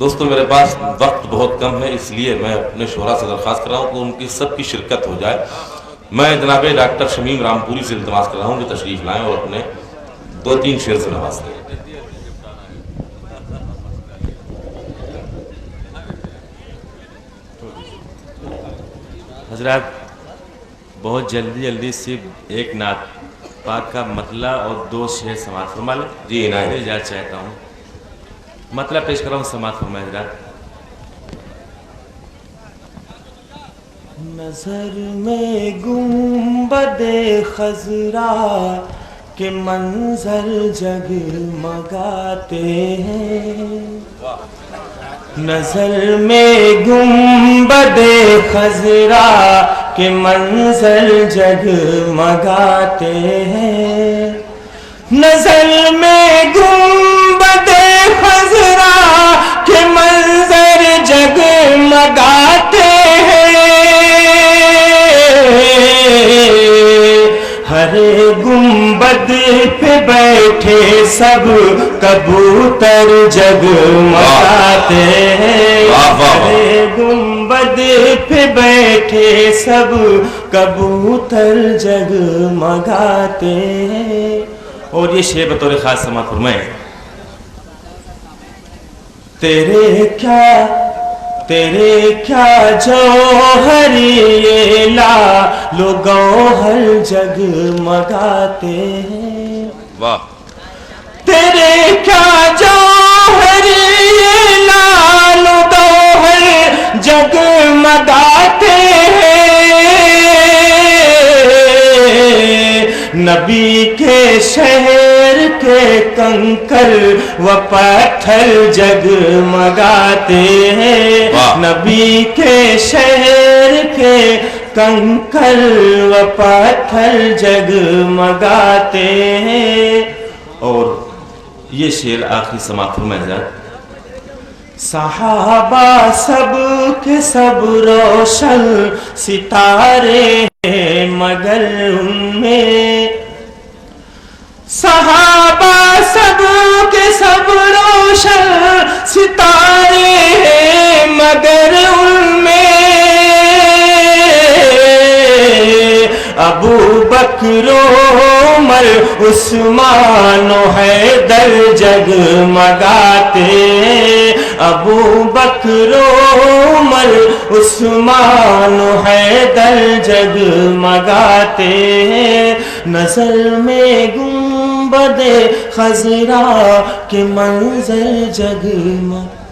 دوستوں میرے پاس وقت بہت کم ہے، اس لیے میں اپنے شعراء سے درخواست کر رہا ہوں کہ ان کی سب کی شرکت ہو جائے۔ میں جناب ڈاکٹر شمیم رامپوری سے التماس کر رہا ہوں کہ تشریف لائیں اور اپنے 2-3 شعر سے نواز دیں۔ حضرات بہت جلدی صرف ایک نعت پاک کا مطلع اور 2 شعر سماعت فرما لیں۔ جی عنایت میں اجازت چاہتا ہوں، مطلب پیش کر رہا ہوں، سماعت فرمائیں حضرات۔ نظر میں گنبد خضرا کے منظر جگمگاتے ہیں، نظر میں گنبد خضرا کے منظر جگمگاتے ہیں، نظر میں گنبد خضرا کے منظر جگمگاتے ہیں، ہر گنبد پہ بیٹھے سب کبوتر جگمگاتے ہیں، ہر گنبد پہ بیٹھے سب کبوتر جگمگاتے ہیں۔ اور یہ شعر بطور خاص سماعت فرمائیں۔ تیرے کیا جوہری یہ لال و گوہر جگمگاتے ہیں، واہ، تیرے کیا جوہری یہ لال و گوہر جگمگاتے ہیں، نبی کے شہر کے کنکر و پتھر جگمگاتے ہیں، نبی کے شہر کے کنکر و پتھر جگمگاتے ہیں۔ اور یہ شعر آخری سماعت فرمائیں حضرات۔ صحابہ سب کے سب روشن ستارے ہیں مگر ان میں، صحابہ سب کے سب روشن ستارے ہیں مگر ان میں، ابو بکر عمر عثمان و حیدر جگمگاتے ہیں، ابو بکر عمر عثمان و حیدر جگمگاتے ہیں، نظر میں گنبد خضرا کے منظر جگمگاتے ہیں۔